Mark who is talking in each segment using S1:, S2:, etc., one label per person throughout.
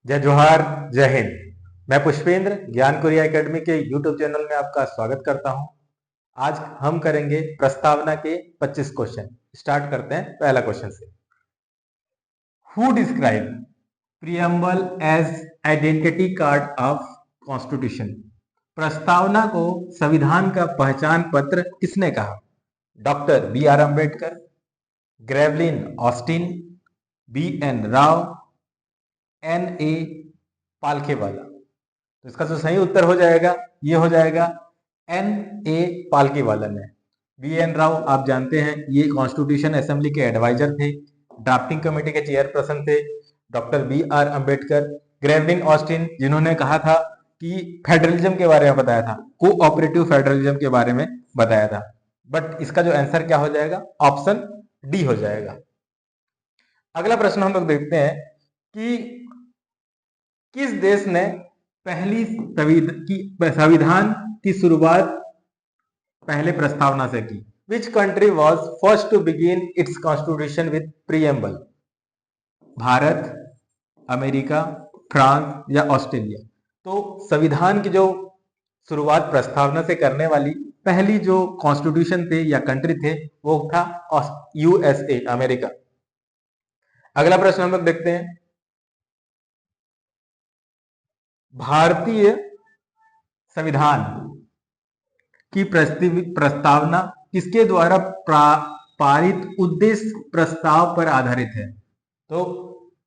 S1: जय जोहार, जय हिंद। मैं पुष्पेंद्र ज्ञान कोरिया एकेडमी के यूट्यूब चैनल में आपका स्वागत करता हूं। आज हम करेंगे प्रस्तावना के 25 क्वेश्चन। स्टार्ट करते हैं पहला क्वेश्चन से। Who describe preamble as identity card of constitution? प्रस्तावना को संविधान का पहचान पत्र किसने कहा? Doctor B R Ambedkar, Granville Austin, B N Rau, N A Palkhivala. तो इसका जो सही उत्तर हो जाएगा ये हो जाएगा एन ए पालखेवाला ने। बी एन राव आप जानते हैं ये कॉन्स्टिट्यूशन असेंबली के एडवाइजर थे, ड्राफ्टिंग कमेटी के चेयरपर्सन थे। Doctor B R Ambedkar, Granville Austin जिन्होंने कहा था कि फेडरलिज्म के बारे में बताया था, कोऑपरेटिव फेडरलिज्म के बारे में बताया था। बट इसका जो आंसर क्या हो जाएगा? ऑप्शन डी हो जाएगा। अगला प्रश्न हम लोग देखते हैं कि किस देश ने पहली संविधान की शुरुआत पहले प्रस्तावना से की? Which country was first to begin its constitution with preamble? Bharat, America, France या ऑस्ट्रेलिया? तो संविधान की जो शुरुआत प्रस्तावना से करने वाली पहली जो कॉन्स्टिट्यूशन थे या कंट्री थे वो था यूएसए, अमेरिका। अगला प्रश्न हम लोग देखते हैं, भारतीय संविधान की प्रस्तावना किसके द्वारा पारित उद्देश्य प्रस्ताव पर आधारित है? तो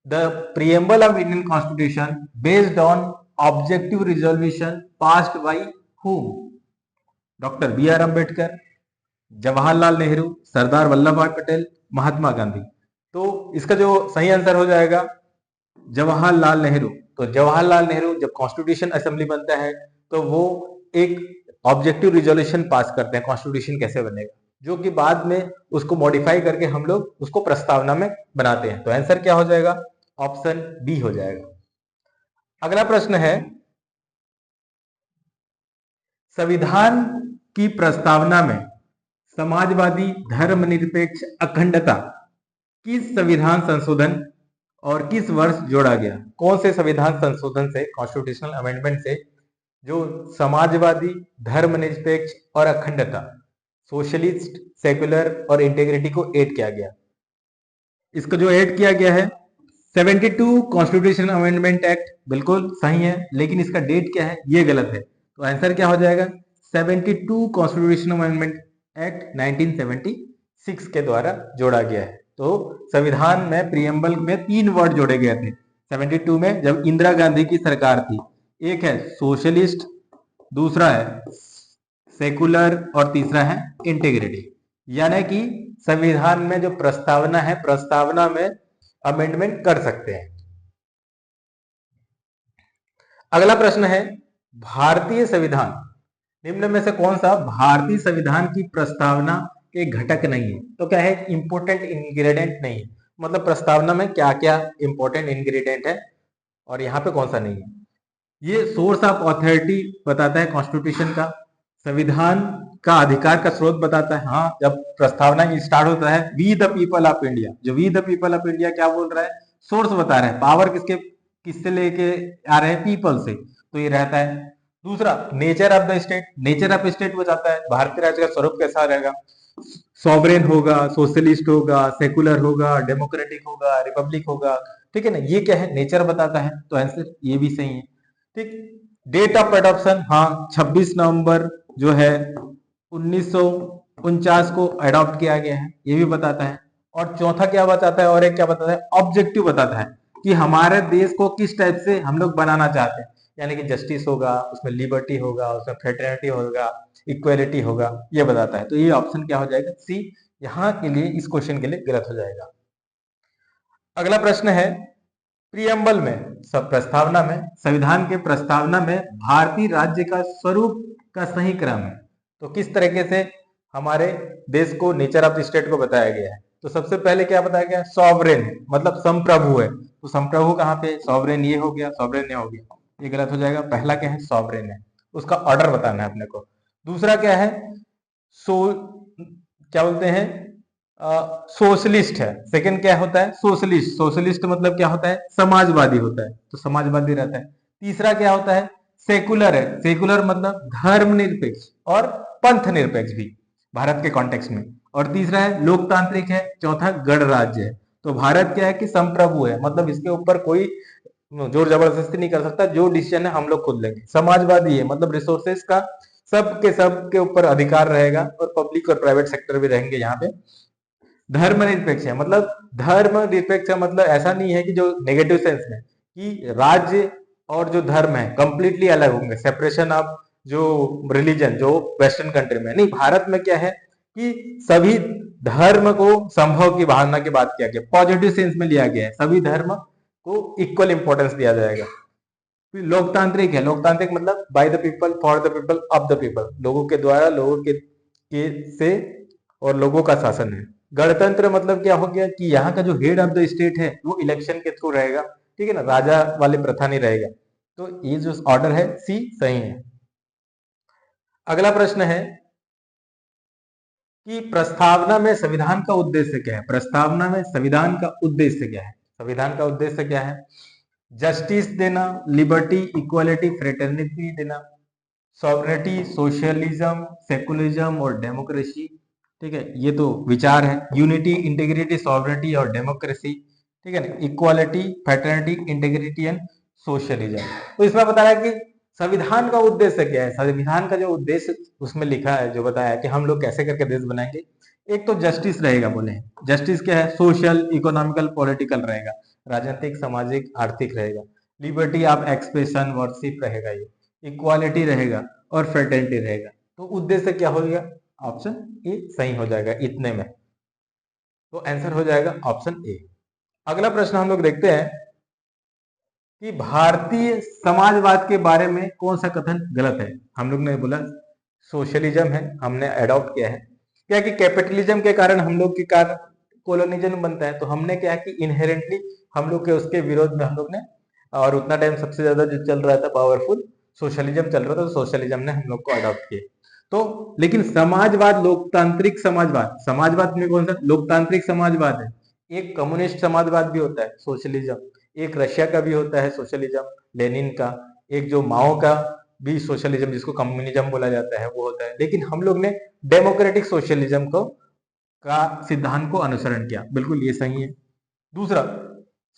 S1: the preamble of Indian constitution based on objective resolution passed by whom? Doctor B R Ambedkar, Jawaharlal Nehru, Sardar Vallabhbhai Patel, Mahatma Gandhi. तो इसका जो सही आंसर हो जाएगा जवाहरलाल नेहरू। तो जवाहरलाल नेहरू जब कॉन्स्टिट्यूशन असेंबली बनता है तो वो एक ऑब्जेक्टिव रिजोल्यूशन पास करते हैं, कॉन्स्टिट्यूशन कैसे बनेगा, जो कि बाद में उसको मॉडिफाई करके हम लोग उसको प्रस्तावना में बनाते हैं। तो आंसर क्या हो जाएगा? ऑप्शन बी हो जाएगा। अगला प्रश्न है, संविधान की प्रस्तावना में समाजवादी धर्मनिरपेक्ष अखंडता किस संविधान संशोधन और किस वर्ष जोड़ा गया? कौन से संविधान संशोधन से, कॉन्स्टिट्यूशनल अमेंडमेंट से जो समाजवादी धर्मनिरपेक्ष और अखंडता, सोशलिस्ट, सेकुलर और इंटीग्रिटी को ऐड किया गया? इसको जो ऐड किया गया है 72 कॉन्स्टिट्यूशन अमेंडमेंट एक्ट, बिल्कुल सही है, लेकिन इसका डेट क्या है ये गलत है। तो आंसर क्या हो जाएगा? 72 कॉन्स्टिट्यूशन अमेंडमेंट एक्ट 1976 के द्वारा जोड़ा गया है। तो संविधान में प्रीएम्बल में 3 वर्ड जोड़े गए थे 72 में, जब इंदिरा गांधी की सरकार थी। एक है सोशलिस्ट, दूसरा है सेकुलर और तीसरा है इंटीग्रिटी। यानी कि संविधान में जो प्रस्तावना है, प्रस्तावना में अमेंडमेंट कर सकते हैं। अगला प्रश्न है, भारतीय संविधान निम्न में से कौन सा भारतीय संविधान की प्रस्तावना के घटक नहीं है? तो क्या है? इंपोर्टेंट इंग्रेडिएंट नहीं है। मतलब प्रस्तावना में क्या क्या इंपोर्टेंट इंग्रेडिएंट है और यहाँ पे कौन सा नहीं है। ये सोर्स ऑफ अथॉरिटी बताता है कॉन्स्टिट्यूशन का, संविधान का अधिकार का स्रोत बताता है। हाँ, जब प्रस्तावना स्टार्ट होता है we the people of India, जो we the people of India क्या बोल रहा है? सोर्स बता रहा है, पावर किससे लेके आ रहे हैं? पीपल से। तो ये रहता है। दूसरा, nature of the state, nature of state बताता है भारतीय राज्य का स्वरूप कैसा रहेगा, सॉवरेन होगा, सोशलिस्ट होगा, सेकुलर होगा, डेमोक्रेटिक होगा, रिपब्लिक होगा। ठीक है ना, ये क्या है? नेचर बताता है। तो आंसर ये भी सही है। ठीक। डेट ऑफ एडॉप्शन, हाँ 26 नवंबर जो है 1949 को एडॉप्ट किया गया है, ये भी बताता है। और चौथा क्या बताता है? और एक क्या बताता है? ऑब्जेक्टिव बताता है कि हमारे देश को किस टाइप से हम लोग बनाना चाहते हैं। यानी कि जस्टिस होगा, उसमें लिबर्टी होगा, उसमें फ्रेटर्निटी होगा, इक्वेलिटी होगा, ये बताता है। तो ये ऑप्शन क्या हो जाएगा? सी यहाँ के लिए, इस क्वेश्चन के लिए गलत हो जाएगा। अगला प्रश्न है, प्रियम्बल में, सब प्रस्तावना में, संविधान के प्रस्तावना में भारतीय राज्य का स्वरूप का सही क्रम है। तो किस तरीके से हमारे देश को, नेचर ऑफ द स्टेट को बताया गया है? तो सबसे पहले क्या बताया गया? सॉवरेन है, मतलब संप्रभु है। तो संप्रभु कहाँ पे? सॉवरेन ये हो गया, सॉवरेन ये हो गया, ये गलत हो जाएगा। पहला क्या है? सॉवरेन है, उसका ऑर्डर बताना है अपने को। दूसरा क्या है? सो क्या बोलते हैं? सोशलिस्ट है। सेकंड क्या होता है? सोशलिस्ट। सोशलिस्ट मतलब क्या होता है? समाजवादी होता है, तो समाजवादी रहता है। तीसरा क्या होता है? सेकुलर है। सेकुलर मतलब धर्मनिरपेक्ष और पंथ निरपेक्ष भी भारत के कॉन्टेक्स्ट में। और तीसरा है लोकतांत्रिक है। चौथा गणराज्य है। तो भारत क्या है कि संप्रभु है, मतलब इसके ऊपर कोई जोर जबरदस्ती नहीं कर सकता, जो डिसीजन है हम लोग खुद लेंगे। समाजवादी है मतलब रिसोर्सेस का सब के ऊपर अधिकार रहेगा, और पब्लिक और प्राइवेट सेक्टर भी रहेंगे यहाँ पे। धर्मनिरपेक्ष है मतलब धर्मनिरपेक्ष का मतलब ऐसा नहीं है कि जो नेगेटिव सेंस में कि राज्य और जो धर्म है कंप्लीटली अलग होंगे, सेपरेशन ऑफ जो रिलीजन जो वेस्टर्न कंट्री में नहीं। भारत में क्या है कि सभी धर्म को संभव की भावना की बात किया गया, पॉजिटिव सेंस में लिया गया है, सभी धर्म को इक्वल इंपॉर्टेंस दिया जाएगा। फिर लोकतांत्रिक है। लोकतांत्रिक मतलब by the people for the people of the people, लोगों के द्वारा लोगों के से और लोगों का शासन है। गणतंत्र मतलब क्या हो गया कि यहाँ का जो हेड ऑफ द स्टेट है वो इलेक्शन के थ्रू रहेगा, ठीक है ना, राजा वाले प्रथा नहीं रहेगा। तो ये जो ऑर्डर है सी सही है। अगला प्रश्न है कि प्रस्तावना में संविधान का उद्देश्य क्या है? प्रस्तावना में संविधान का उद्देश्य क्या है? संविधान का उद्देश्य क्या है? जस्टिस देना, लिबर्टी, इक्वालिटी, फ्रेटर्निटी देना, सॉवरेनिटी, सोशलिज्म, सेकुलरिज्म और डेमोक्रेसी। ठीक है, ये तो विचार है। यूनिटी, इंटीग्रिटी, सॉवरेनिटी और डेमोक्रेसी, ठीक है ना, equality, fraternity, integrity and socialism. तो इसमें बता रहा है कि संविधान का उद्देश्य क्या है। संविधान का जो उद्देश्य उसमें लिखा है, जो बताया कि हम लोग कैसे करके देश बनाएंगे। एक तो जस्टिस रहेगा, बोले जस्टिस क्या है? सोशल, इकोनॉमिकल, पॉलिटिकल रहेगा, राजनीतिक, सामाजिक, आर्थिक रहेगा। लिबर्टी ऑफ एक्सप्रेशन, वर्शिप रहेगा ये। इक्वालिटी रहेगा और फ्रेटर्निटी रहेगा। तो उद्देश्य क्या हो गया? ऑप्शन ए सही हो जाएगा इतने में। तो आंसर हो जाएगा ऑप्शन ए। अगला प्रश्न हम लोग देखते हैं कि भारतीय समाजवाद के बारे में कौन सा कथन गलत है। हम लोग ने बोला सोशलिज्म है, हमने अडॉप्ट किया है। क्या कि कैपिटलिज्म के कारण हम लोग के कारण कोलोनिज्म बनता है, तो हमने क्या है कि इनहेरेंटली हम लोग के उसके विरोध में हम लोग ने, और उतना टाइम सबसे ज्यादा जो चल रहा था पावरफुल सोशलिज्म चल रहा था, तो सोशलिज्म ने हम लोग को अडॉप्ट किया। तो लेकिन समाजवाद, लोकतांत्रिक समाजवाद, समाजवाद में कौन सा? लोकतांत्रिक समाजवाद है। एक कम्युनिस्ट समाजवाद भी होता है सोशलिज्म, एक रशिया का भी होता है सोशलिज्म, लेनिन का। एक जो माओ का भी सोशलिज्म जिसको कम्युनिज्म बोला जाता है वो होता है। लेकिन हम लोग ने डेमोक्रेटिक सोशलिज्म को का सिद्धांत को अनुसरण किया, बिल्कुल ये सही है। दूसरा,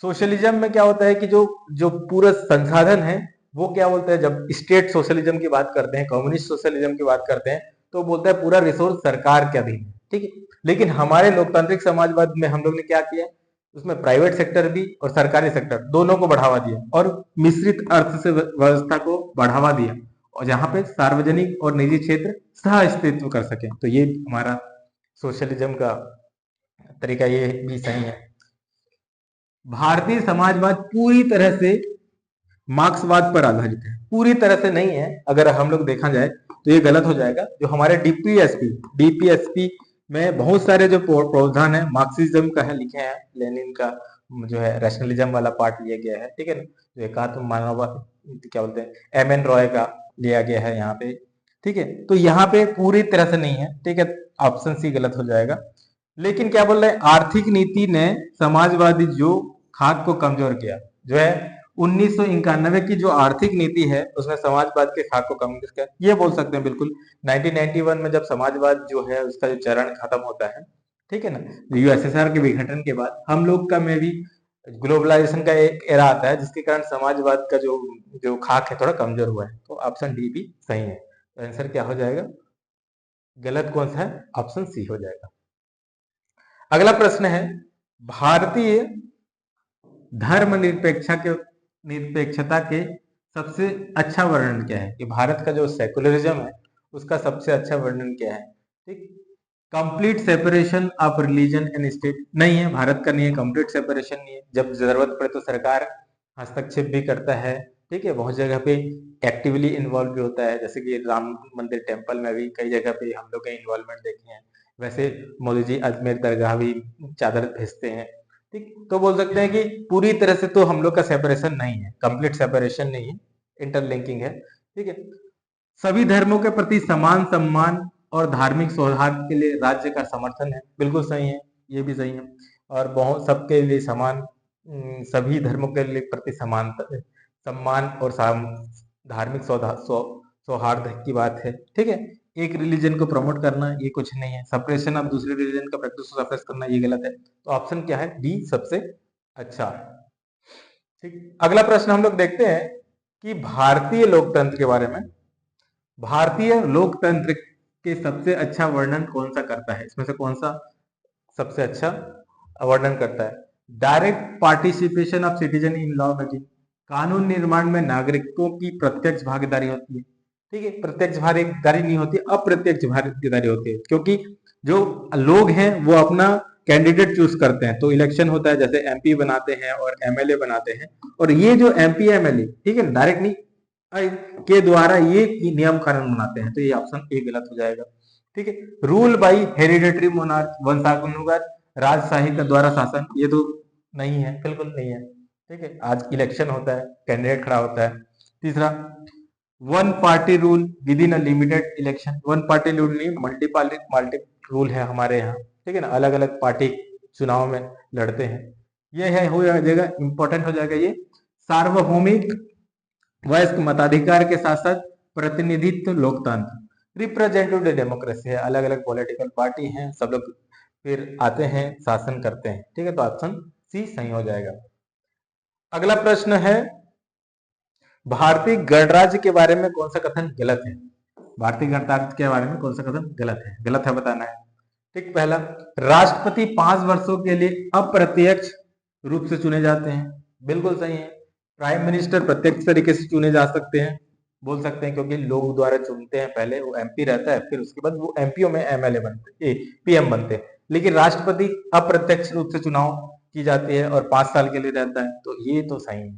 S1: सोशलिज्म में क्या होता है कि जो जो पूरा संसाधन है वो क्या बोलते हैं, जब स्टेट सोशलिज्म की बात करते हैं, कम्युनिस्ट सोशलिज्म की बात करते हैं, तो बोलता है पूरा रिसोर्स सरकार के अधीन है, ठीक है। लेकिन हमारे लोकतांत्रिक समाजवाद में हम लोग ने क्या किया, उसमें प्राइवेट सेक्टर भी और सरकारी सेक्टर दोनों को बढ़ावा दिया, और मिश्रित अर्थ से व्यवस्था को बढ़ावा दिया, और जहां पे सार्वजनिक और निजी क्षेत्र सह अस्तित्व कर सके। तो ये हमारा सोशलिज्म का तरीका ये भी सही है। भारतीय समाजवाद पूरी तरह से मार्क्सवाद पर आधारित है, पूरी तरह से नहीं है। अगर हम लोग देखा जाए तो ये गलत हो जाएगा। जो हमारे डीपीएसपी में बहुत सारे जो प्रावधान है मार्क्सिज्म का है, लिखे हैं। लेनिन का जो है रैशनलिज्म वाला पार्ट लिया गया है, ठीक है ना। जो एकात्म मानव क्या बोलते हैं, एम एन रॉय का लिया गया है यहाँ पे, ठीक है। तो यहाँ पे पूरी तरह से नहीं है, ठीक है। ऑप्शन सी गलत हो जाएगा। लेकिन क्या बोल रहे हैं, आर्थिक नीति ने समाजवादी जो खाक को कमजोर किया, जो है 1991 की जो आर्थिक नीति है उसने समाजवाद के खाक को कमजोर किया, ये बोल सकते हैं बिल्कुल। 1991 में जब समाजवाद जो है उसका जो चरण खत्म होता है, ठीक है ना, यूएसएसआर के विघटन के बाद हम लोग का में भी ग्लोबलाइजेशन का एक एरा आता है, जिसके कारण समाजवाद का जो जो खाक है थोड़ा कमजोर हुआ है। तो ऑप्शन डी भी सही है। तो आंसर क्या हो जाएगा? गलत कौन सा है? ऑप्शन सी हो जाएगा। अगला प्रश्न है, भारतीय धर्मनिरपेक्षा के निरपेक्षता के सबसे अच्छा वर्णन क्या है? कि भारत का जो सेकुलरिज्म है उसका सबसे अच्छा वर्णन क्या है? ठीक, complete separation of religion and state नहीं है, भारत का नहीं है, कंप्लीट सेपरेशन नहीं है। जब जरूरत पड़े तो सरकार हस्तक्षेप भी करता है, ठीक है, बहुत जगह पे एक्टिवली इन्वॉल्व भी होता है, जैसे कि राम मंदिर टेम्पल में भी कई जगह पे हम लोग का इन्वॉल्वमेंट देखे हैं। वैसे मोदी जी अजमेर दरगाह भी चादर भेजते हैं, ठीक। तो बोल सकते हैं कि पूरी तरह से तो हम लोग का सेपरेशन नहीं है, कंप्लीट सेपरेशन नहीं है, इंटरलिंकिंग है, ठीक है। सभी धर्मों के प्रति समान सम्मान और धार्मिक सौहार्द के लिए राज्य का समर्थन है, बिल्कुल सही है। ये भी सही है। और बहुत सबके लिए समान, सभी धर्मों के लिए प्रति समानता, सम्मान और धार्मिक सौहार्द की बात है। ठीक है, एक रिलीजन को प्रमोट करना ये कुछ नहीं है। सप्रेशन ऑफ दूसरे रिलीजन का प्रैक्टिस को सप्रेस करना ये गलत है। तो ऑप्शन क्या है, डी सबसे अच्छा। ठीक, अगला प्रश्न हम लोग देखते हैं कि भारतीय लोकतंत्र के बारे में। भारतीय लोकतंत्र के सबसे अच्छा वर्णन कौन सा करता है, इसमें से कौन सा सबसे अच्छा वर्णन करता है? Direct participation of citizen in law making, कानून निर्माण में नागरिकों की प्रत्यक्ष भागीदारी होती है। ठीक है, प्रत्यक्ष भागीदारी नहीं होती, अप्रत्यक्ष भागीदारी होती है, क्योंकि जो लोग हैं वो अपना कैंडिडेट चूज करते हैं। तो इलेक्शन होता है, जैसे एमपी बनाते हैं और एमएलए बनाते हैं, और ये जो एमपी एमएलए, ठीक है, डायरेक्ट नहीं के द्वारा ये नियम कानून बनाते हैं। तो ये ऑप्शन ए गलत हो जाएगा। ठीक है, रूल बाई हेरिडेटरी मोनार्क, वंशानुगत राजशाही का द्वारा शासन, ये तो नहीं है, बिल्कुल नहीं है। ठीक है, आज इलेक्शन होता है, कैंडिडेट खड़ा होता है। तीसरा, one party rule with in a limited election, one party rule नहीं, मल्टी रूल है हमारे यहाँ। ठीक है ना, अलग अलग पार्टी चुनाव में लड़ते हैं। ये है, हो जाएगा, इंपॉर्टेंट हो जाएगा ये। सार्वभौमिक वयस्क मताधिकार के साथ साथ प्रतिनिधित्व लोकतंत्र, रिप्रेजेंटेटिव डेमोक्रेसी है, अलग अलग पॉलिटिकल पार्टी हैं, सब लोग फिर आते हैं, शासन करते हैं। ठीक है, तो ऑप्शन सी सही हो जाएगा। अगला प्रश्न है, भारतीय गणराज्य के बारे में कौन सा कथन गलत है? भारतीय गणराज्य के बारे में कौन सा कथन गलत है? गलत है बताना है। ठीक, पहला, राष्ट्रपति 5 वर्षों के लिए अप्रत्यक्ष रूप से चुने जाते हैं, बिल्कुल सही है। प्राइम मिनिस्टर प्रत्यक्ष तरीके से चुने जा सकते हैं, बोल सकते हैं, क्योंकि लोग द्वारा चुनते हैं, पहले वो एमपी रहता है, फिर उसके बाद वो एमपीओ में एमएलए बनते, पीएम बनते हैं। लेकिन राष्ट्रपति अप्रत्यक्ष रूप से चुनाव की जाती है और 5 साल के लिए रहता है, तो ये तो सही है।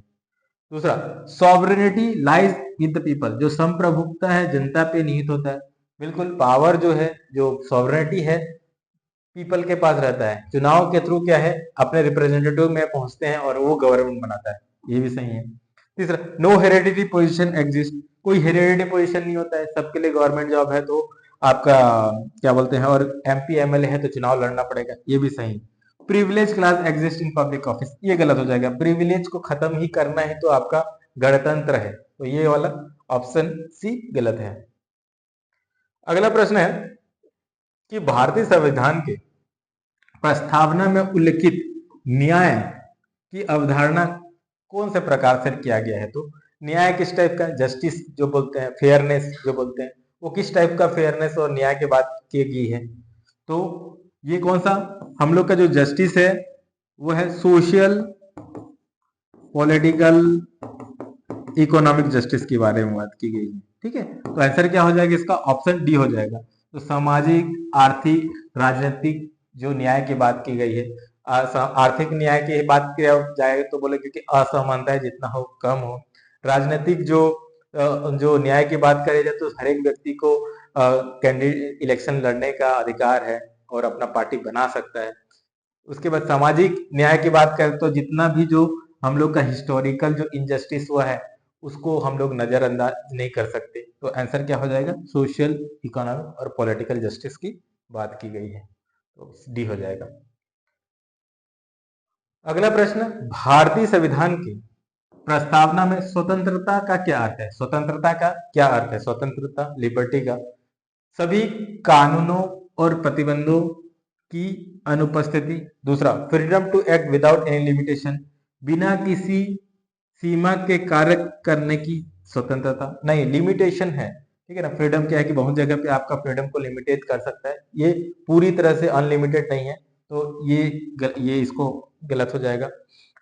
S1: दूसरा, sovereignty lies with the people, जो संप्रभुता है जनता पे निहित होता है, बिल्कुल। पावर जो है, जो सॉवरेनिटी है, पीपल के पास रहता है। चुनाव के थ्रू क्या है, अपने रिप्रेजेंटेटिव में पहुंचते हैं और वो गवर्नमेंट बनाता है, ये भी सही है। तीसरा, नो हेरिडिटरी पोजीशन एग्जिस्ट, कोई हेरिडिटरी पोजीशन नहीं होता है, सबके लिए गवर्नमेंट जॉब है, तो आपका क्या बोलते हैं, और एमपी एमएलए है तो चुनाव लड़ना पड़ेगा, ये भी सही। Privilege class exist in public office, ये गलत हो जाएगा। प्रिविलेज को खत्म ही करना है तो आपका गणतंत्र है, तो ये वाला ऑप्शन सी गलत है। अगला प्रश्न है कि भारतीय संविधान के प्रस्तावना में उल्लिखित न्याय की अवधारणा कौन से प्रकार से किया गया है? तो न्याय किस टाइप का, जस्टिस जो बोलते हैं, फेयरनेस जो बोलते हैं, वो किस टाइप का फेयरनेस और न्याय की बात की गई है? तो ये कौन सा, हम लोग का जो जस्टिस है वो है सोशल, पॉलिटिकल, इकोनॉमिक जस्टिस के बारे में बात की गई है। ठीक है, तो आंसर क्या हो जाएगा इसका, ऑप्शन डी हो जाएगा। तो सामाजिक, आर्थिक, राजनीतिक जो न्याय की बात की गई है, आर्थिक न्याय की बात किया जाए तो बोले क्योंकि असमानताएं जितना हो कम हो। राजनीतिक जो न्याय की बात करी जाए तो हर एक व्यक्ति को कैंडिडेट इलेक्शन लड़ने का अधिकार है और अपना पार्टी बना सकता है। उसके बाद सामाजिक न्याय की बात करें तो जितना भी जो हम लोग का हिस्टोरिकल जो इनजस्टिस हुआ है उसको हम लोग नजरअंदाज नहीं कर सकते। तो आंसर क्या हो जाएगा, सोशल, इकोनॉमिक और पॉलिटिकल जस्टिस की बात की गई है, तो डी हो जाएगा। अगला प्रश्न, भारतीय संविधान की प्रस्तावना में स्वतंत्रता का क्या अर्थ है? स्वतंत्रता का क्या अर्थ है? स्वतंत्रता, लिबर्टी का सभी कानूनों और प्रतिबंधों की अनुपस्थिति। दूसरा, freedom to act without any limitation, बिना किसी सीमा के कार्य करने की स्वतंत्रता। नहीं, लिमिटेशन है। ठीक है ना, फ्रीडम क्या है कि बहुत जगह पे आपका फ्रीडम को लिमिटेड कर सकता है, ये पूरी तरह से अनलिमिटेड नहीं है, तो ये इसको गलत हो जाएगा।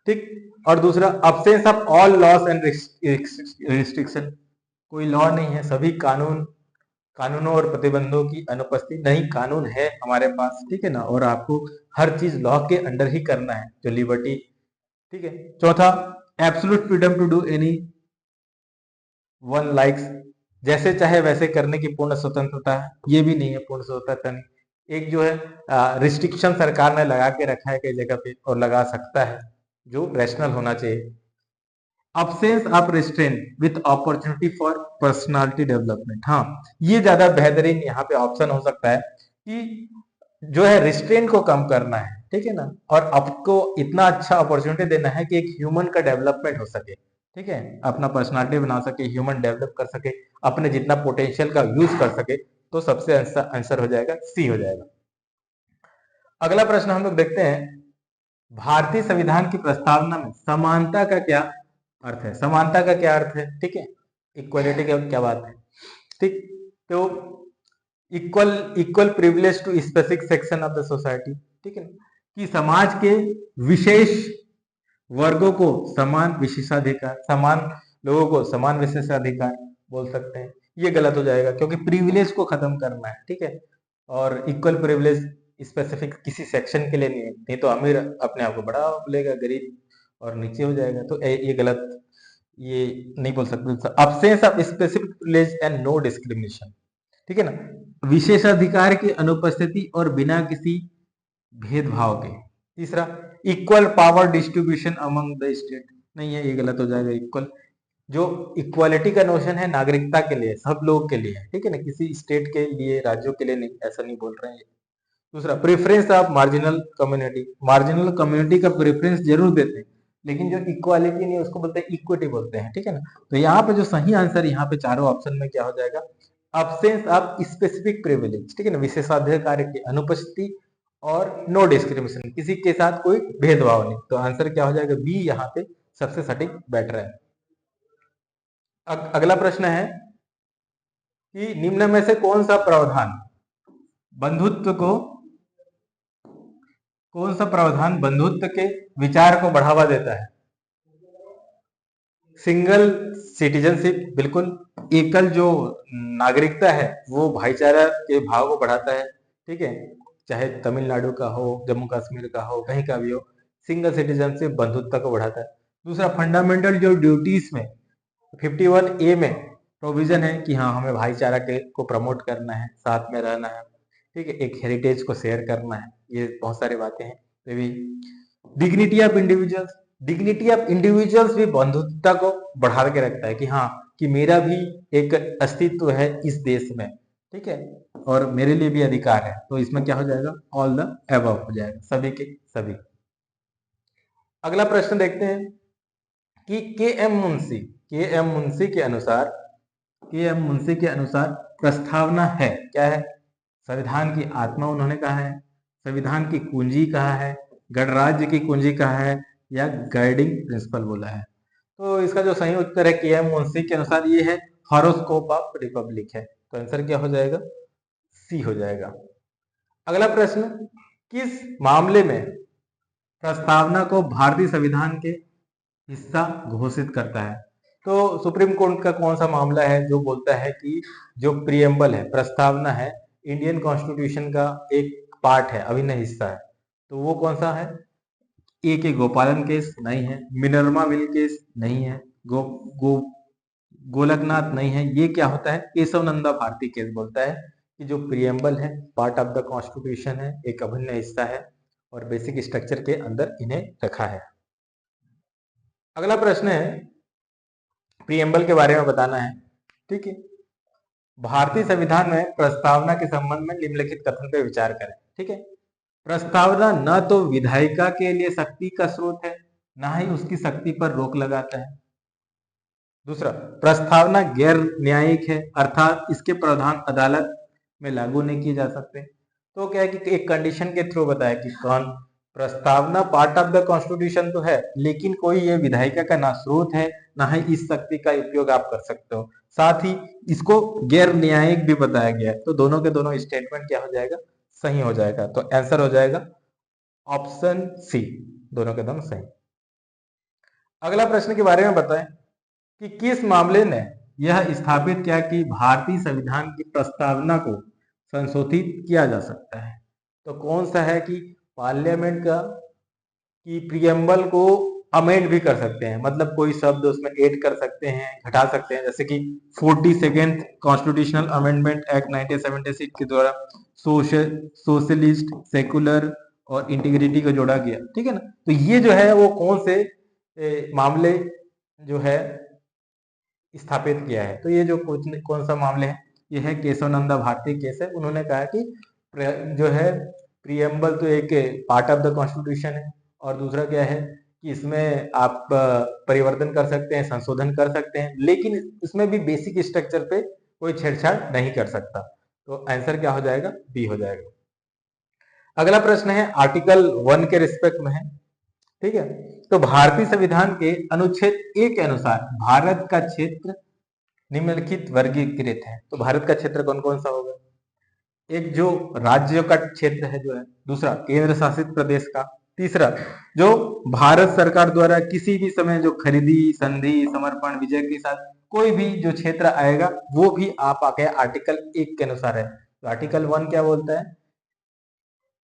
S1: ठीक, और दूसरा, absence of all loss and restriction, कोई लॉ नहीं है, सभी कानूनों और प्रतिबंधों की अनुपस्थिति। नहीं, कानून है हमारे पास, ठीक है ना, और आपको हर चीज लॉ के अंडर ही करना है, जो लिबर्टी। ठीक है, चौथा, absolute freedom to do any one likes, जैसे चाहे वैसे करने की पूर्ण स्वतंत्रता है, ये भी नहीं है, पूर्ण स्वतंत्रता नहीं। एक जो है रिस्ट्रिक्शन सरकार ने लगा के रखा है कई जगह पे, और लगा सकता है, जो रैशनल होना चाहिए। Absence of restaurant with opportunity for personality development, हाँ, ये ज्यादा बेहतरीन यहाँ पे ऑप्शन हो सकता है कि जो है रिस्ट्रेंट को कम करना है, ठीक है ना, और आपको इतना अच्छा अपॉर्चुनिटी देना है कि एक ह्यूमन का डेवलपमेंट हो सके, ठीक है, अपना पर्सनालिटी बना सके, ह्यूमन डेवलप कर सके, अपने जितना पोटेंशियल का यूज कर सके, तो सबसे आंसर हो जाएगा सी हो जाएगा। अगला प्रश्न हम लोग देखते हैं, भारतीय संविधान की प्रस्तावना में समानता का क्या अर्थ है? समानता का क्या अर्थ है? ठीक है, इक्वलिटी का क्या बात है? ठीक, तो equal equal privilege to specific section of the society, ठीक है, कि समाज के विशेष वर्गों को समान विशेषाधिकार, समान लोगों को समान विशेषाधिकार बोल सकते हैं। ये गलत हो जाएगा क्योंकि प्रिविलेज को खत्म करना है, ठीक है, और इक्वल प्रिविलेज स्पेसिफिक किसी सेक्शन के लिए नहीं है, नहीं तो अमीर अपने आप को बड़ा बोलेगा, गरीब और नीचे हो जाएगा, तो ये गलत, ये नहीं बोल सकते। Absence of specific privilege and no discrimination, ठीक है ना, विशेषाधिकार की अनुपस्थिति और बिना किसी भेदभाव के। तीसरा, equal power distribution among the state, नहीं है, ये गलत हो जाएगा। इक्वल, जो इक्वालिटी का नोशन है नागरिकता के लिए, सब लोगों के लिए है, ठीक है ना, किसी स्टेट के लिए, राज्यों के लिए नहीं, ऐसा नहीं बोल रहे हैं। दूसरा, preference of marginal community, marginal community का प्रेफरेंस जरूर देते हैं, लेकिन जो इक्वालिटी नहीं है उसको बोलते हैं इक्विटी बोलते हैं, ठीक है ना। तो यहाँ पे जो सही आंसर यहाँ पे चारों ऑप्शन में क्या हो जाएगा, अब्सेंस ऑफ स्पेसिफिक प्रिविलेज, ठीक है ना, विशेषाधिकार की अनुपस्थिति और नो डिस्क्रिमिनेशन, किसी के साथ कोई भेदभाव नहीं, तो आंसर क्या हो जाएगा, बी यहाँ पे सबसे सटीक बैठ रहा है। अगला प्रश्न है कि निम्न में से कौन सा प्रावधान बंधुत्व को, कौन सा प्रावधान बंधुत्व के विचार को बढ़ावा देता है? सिंगल सिटीजनशिप, बिल्कुल। एकल जो नागरिकता है वो भाईचारा के भाव को बढ़ाता है, ठीक है, चाहे तमिलनाडु का हो, जम्मू कश्मीर का हो, कहीं का भी हो, सिंगल सिटीजनशिप बंधुत्व को बढ़ाता है। दूसरा, फंडामेंटल जो ड्यूटीज में 51A में प्रोविजन है कि हाँ हमें भाईचारा के को प्रमोट करना है, साथ में रहना है, ठीक है, एक हेरिटेज को शेयर करना है, ये बहुत सारी बातें हैं। तो भी dignity of individuals, dignity of individuals भी बंधुत्वता को बढ़ा के रखता है कि हाँ, कि मेरा भी एक अस्तित्व है इस देश में, ठीक है, और मेरे लिए भी अधिकार है, तो इसमें क्या हो जाएगा, ऑल द एबव हो जाएगा, सभी के सभी। अगला प्रश्न देखते हैं कि के एम मुंशी के अनुसार, के एम मुंशी के अनुसार प्रस्तावना है क्या है? संविधान की आत्मा उन्होंने कहा है, संविधान की कुंजी कहा है, गणराज्य की कुंजी कहा है, या गाइडिंग प्रिंसिपल बोला है? तो इसका जो सही उत्तर है के एम मुंशी के अनुसार ये है हॉरोस्कोप ऑफ रिपब्लिक है, तो आंसर क्या हो जाएगा, सी हो जाएगा। अगला प्रश्न, किस मामले में प्रस्तावना को भारतीय संविधान के हिस्सा घोषित करता है? तो सुप्रीम कोर्ट का कौन सा मामला है जो बोलता है कि जो प्रियम्बल है, प्रस्तावना है, इंडियन कॉन्स्टिट्यूशन का एक पार्ट है, अभिन्न हिस्सा है, तो वो कौन सा है? ए के गोपालन केस नहीं है, मिनर्मा विल केस नहीं है, गो गोलकनाथ नहीं है, ये क्या होता है, केशव नंदा भारती केस बोलता है कि जो प्रियम्बल है, पार्ट ऑफ द कॉन्स्टिट्यूशन है, एक अभिन्न हिस्सा है, और बेसिक स्ट्रक्चर के अंदर इन्हें रखा है। अगला प्रश्न है, प्रियम्बल के बारे में बताना है, ठीक है, भारतीय संविधान में प्रस्तावना के संबंध में निम्नलिखित कथन पर विचार करें, ठीक है। प्रस्तावना न तो विधायिका के लिए शक्ति का स्रोत है, न ही उसकी शक्ति पर रोक लगाता है। दूसरा, प्रस्तावना गैर न्यायिक है, अर्थात इसके प्रावधान अदालत में लागू नहीं किए जा सकते। तो क्या है कि एक कंडीशन के थ्रू बताया कि कौन, प्रस्तावना पार्ट ऑफ द कॉन्स्टिट्यूशन तो है, लेकिन कोई ये विधायिका का ना स्रोत है, ना ही इस शक्ति का उपयोग आप कर सकते हो, साथ ही इसको गैर न्यायिक भी बताया गया है, तो दोनों के दोनों स्टेटमेंट क्या हो जाएगा, सही हो जाएगा, तो आंसर हो जाएगा ऑप्शन सी, दोनों के दोनों सही। अगला प्रश्न के बारे में बताएं कि किस मामले ने यह स्थापित किया कि भारतीय संविधान की प्रस्तावना को संशोधित किया जा सकता है? तो कौन सा है कि पार्लियामेंट का की प्रियम्बल को अमेंड भी कर सकते हैं, मतलब कोई शब्द उसमें ऐड कर सकते हैं, घटा सकते हैं, जैसे कि 42nd कॉन्स्टिट्यूशनल अमेंडमेंट एक्ट 1976 के द्वारा सोशलिस्ट, सेकुलर और इंटीग्रिटी को जोड़ा गया, ठीक है ना। तो ये जो है वो कौन से मामले जो है स्थापित किया है? तो ये जो कौन सा मामले है, ये है केशव नंदा भारती केस है। उन्होंने कहा कि जो है प्रीएम्बल तो एक पार्ट ऑफ द कॉन्स्टिट्यूशन है, और दूसरा क्या है कि इसमें आप परिवर्तन कर सकते हैं, संशोधन कर सकते हैं, लेकिन इसमें भी बेसिक स्ट्रक्चर पे कोई छेड़छाड़ नहीं कर सकता। तो आंसर क्या हो जाएगा? बी हो जाएगा। अगला प्रश्न है आर्टिकल 1 के रिस्पेक्ट में है, ठीक है। तो भारतीय संविधान के अनुच्छेद 1 के अनुसार भारत का क्षेत्र निम्नलिखित वर्गीकृत है। तो भारत का क्षेत्र कौन कौन सा होगा? एक जो राज्यों का क्षेत्र है जो है, दूसरा केंद्र शासित प्रदेश का, तीसरा जो भारत सरकार द्वारा किसी भी समय जो खरीदी, संधि, समर्पण, विजय के साथ कोई भी जो क्षेत्र आएगा वो भी आप आके आर्टिकल 1 के अनुसार है। तो आर्टिकल 1 क्या बोलता है?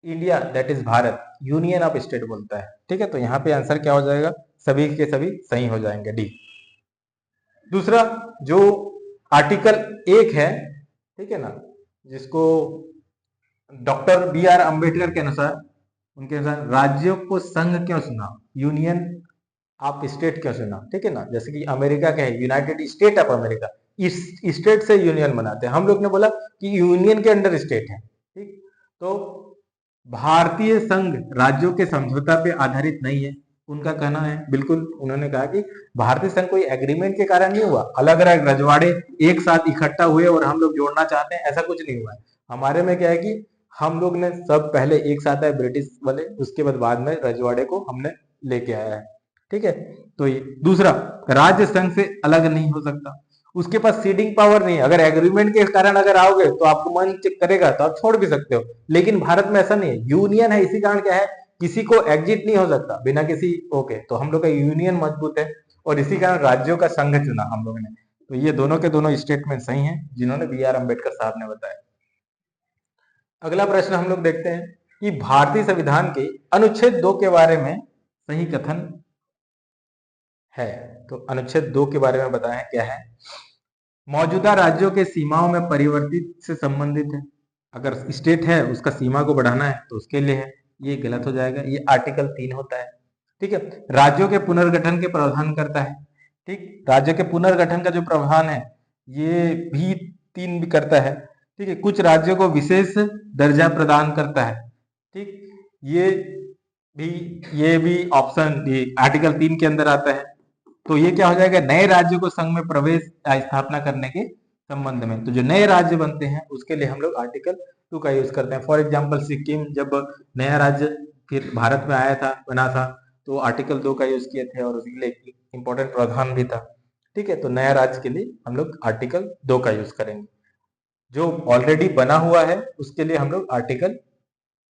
S1: India that is Bharat, union of state बोलता है, ठीक है। तो यहाँ पे आंसर क्या हो जाएगा? सभी के सभी सही हो जाएंगे, डी। दूसरा जो आर्टिकल 1 है, ठीक है ना, जिसको डॉक्टर बी आर अंबेडकर के अनुसार, उनके अनुसार राज्यों को संघ क्यों सुना, यूनियन ऑफ स्टेट क्यों सुना, ठीक है ना। जैसे कि अमेरिका का है यूनाइटेड स्टेट ऑफ अमेरिका, इस स्टेट से यूनियन बनाते हैं, हम लोग ने बोला कि यूनियन के अंडर स्टेट है, ठीक। तो भारतीय संघ राज्यों के समझौता पे आधारित नहीं है, उनका कहना है। बिल्कुल, उन्होंने कहा कि भारतीय संघ कोई एग्रीमेंट के कारण नहीं हुआ, अलग अलग रजवाड़े एक साथ इकट्ठा हुए और हम लोग जोड़ना चाहते हैं, ऐसा कुछ नहीं हुआ है। हमारे में क्या है कि हम लोग ने सब पहले एक साथ आए ब्रिटिश वाले, उसके बाद में रजवाड़े को हमने लेके आया है, ठीक है। तो ये दूसरा, राज्य संघ से अलग नहीं हो सकता, उसके पास सीडिंग पावर नहीं है। अगर एग्रीमेंट के कारण अगर आओगे तो आपको मन करेगा तो आप छोड़ भी सकते हो, लेकिन भारत में ऐसा नहीं है, यूनियन है, इसी कारण क्या है, किसी को एग्जिट नहीं हो सकता बिना किसी ओके। तो हम लोग का यूनियन मजबूत है और इसी कारण राज्यों का संघ चुना हम लोगों ने। तो ये दोनों के दोनों स्टेटमेंट सही हैं जिन्होंने बी आर अम्बेडकर साहब ने बताया। अगला प्रश्न हम लोग देखते हैं कि भारतीय संविधान के अनुच्छेद 2 के बारे में सही कथन है। तो अनुच्छेद 2 के बारे में बताएं क्या है? मौजूदा राज्यों के सीमाओं में परिवर्तित से संबंधित है। अगर स्टेट है उसका सीमा को बढ़ाना है तो उसके लिए है, ये गलत हो जाएगा, ये आर्टिकल 3 होता है, ठीक है। राज्यों के पुनर्गठन के प्रावधान करता है, ठीक। राज्य के पुनर्गठन का जो प्रावधान है ये भी 3 भी करता है, ठीक है। कुछ राज्यों को विशेष दर्जा प्रदान करता है, ठीक। ये भी ऑप्शन आर्टिकल 3 के अंदर आता है। तो ये क्या हो जाएगा? नए राज्य को संघ में प्रवेश या स्थापना करने के संबंध में। तो जो नए राज्य बनते हैं उसके लिए हम लोग आर्टिकल 2 का यूज करते हैं। फॉर एग्जांपल सिक्किम जब नया राज्य फिर भारत में आया था, बना था, तो आर्टिकल 2 का यूज किए थे और उसके लिए इंपॉर्टेंट प्रावधान भी था, ठीक है। तो नया राज्य के लिए हम लोग आर्टिकल 2 का यूज करेंगे। जो ऑलरेडी बना हुआ है उसके लिए हम लोग आर्टिकल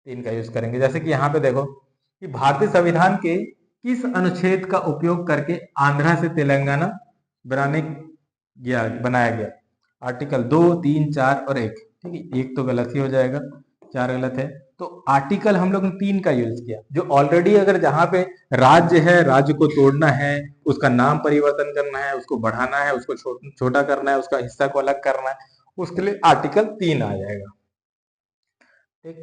S1: 3 का यूज करेंगे। जैसे कि यहाँ पे देखो कि भारतीय संविधान के किस अनुच्छेद का उपयोग करके आंध्रा से तेलंगाना बनाया गया? आर्टिकल 2, 3, 4 और 1, ठीक है। एक तो गलत ही हो जाएगा, 4 गलत है। तो आर्टिकल हम लोग ने 3 का यूज किया, जो ऑलरेडी अगर जहां पे राज्य है, राज्य को तोड़ना है, उसका नाम परिवर्तन करना है, उसको बढ़ाना है, उसको छोटा करना है, उसका हिस्सा को अलग करना है, उसके लिए आर्टिकल 3 आ जाएगा, ठीक।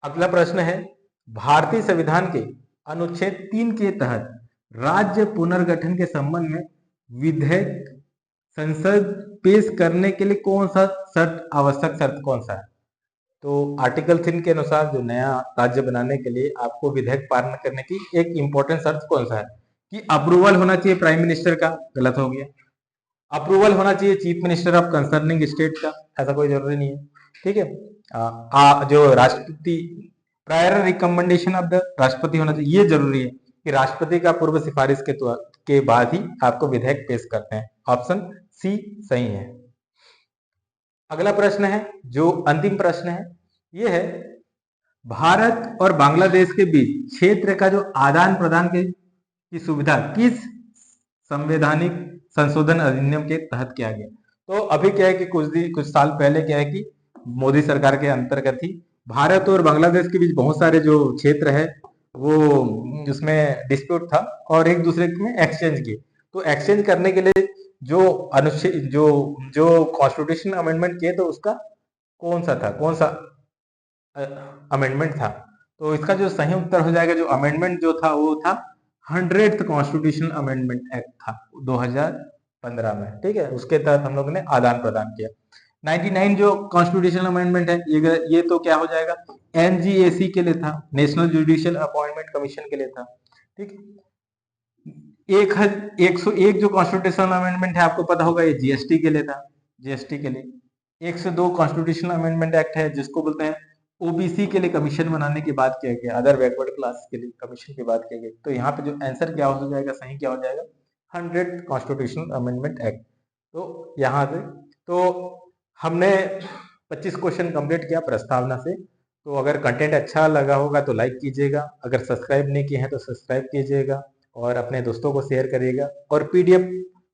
S1: अगला प्रश्न है भारतीय संविधान के अनुच्छेद 3 के तहत राज्य पुनर्गठन के संबंध में विधेयक संसद पेश करने के लिए कौन सा शर्त आवश्यक शर्त कौन सा है? तो आर्टिकल 3 के अनुसार जो नया राज्य बनाने के लिए आपको विधेयक पारित करने की एक इंपॉर्टेंट शर्त कौन सा है? कि अप्रूवल होना चाहिए प्राइम मिनिस्टर का, गलत हो गया। अप्रूवल होना चाहिए chief minister of concerning state का, ऐसा कोई जरूरी नहीं है, ठीक है। जो राष्ट्रपति प्रायर रिकमेंडेशन ऑफ द राष्ट्रपति होना चाहिए, ये जरूरी है कि राष्ट्रपति का पूर्व सिफारिश के बाद ही आपको विधेयक पेश करते हैं। ऑप्शन सी सही है। अगला प्रश्न है जो अंतिम प्रश्न है, ये है भारत और बांग्लादेश के बीच क्षेत्र का जो आदान प्रदान की सुविधा किस संवैधानिक संशोधन अधिनियम के तहत किया गया? तो अभी क्या है कि कुछ साल पहले क्या है कि मोदी सरकार के अंतर्गत ही भारत और बांग्लादेश के बीच बहुत सारे जो क्षेत्र है वो उसमें डिस्प्यूट था और एक दूसरे में एक्सचेंज किए। तो एक्सचेंज करने के लिए जो अनुच्छेद जो जो कॉन्स्टिट्यूशन अमेंडमेंट किए तो उसका कौन सा अमेंडमेंट था? तो इसका जो सही उत्तर हो जाएगा, जो अमेंडमेंट जो था वो था 100th कॉन्स्टिट्यूशन अमेंडमेंट एक्ट था 2015 में, ठीक है। उसके तहत हम लोग ने आदान प्रदान किया। 99 जो कॉन्स्टिट्यूशनल अमेंडमेंट है, ये तो क्या हो जाएगा, एनजीएसी के लिए था, नेशनल जुडिशियल अपॉइंटमेंट कमीशन के लिए था। ठीक, 101 जो कॉन्स्टिट्यूशनल अमेंडमेंट है आपको पता होगा, ये जीएसटी के लिए था, जीएसटी के लिए। 102 कॉन्स्टिट्यूशनल अमेंडमेंट एक्ट है जिसको बोलते हैं ओबीसी के लिए कमीशन बनाने की बात किया गया, अदर बैकवर्ड क्लास के लिए कमीशन की बात की गई। तो यहाँ पे जो आंसर क्या हो जाएगा, सही क्या हो जाएगा, 100 कॉन्स्टिट्यूशनल अमेंडमेंट एक्ट। तो यहाँ से तो हमने 25 क्वेश्चन कंप्लीट किया प्रस्तावना से। तो अगर कंटेंट अच्छा लगा होगा तो लाइक कीजिएगा, अगर सब्सक्राइब नहीं किए हैं तो सब्सक्राइब कीजिएगा और अपने दोस्तों को शेयर करिएगा। और पीडीएफ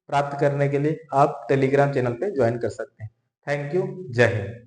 S1: प्राप्त करने के लिए आप टेलीग्राम चैनल पे ज्वाइन कर सकते हैं। थैंक यू, जय हिंद।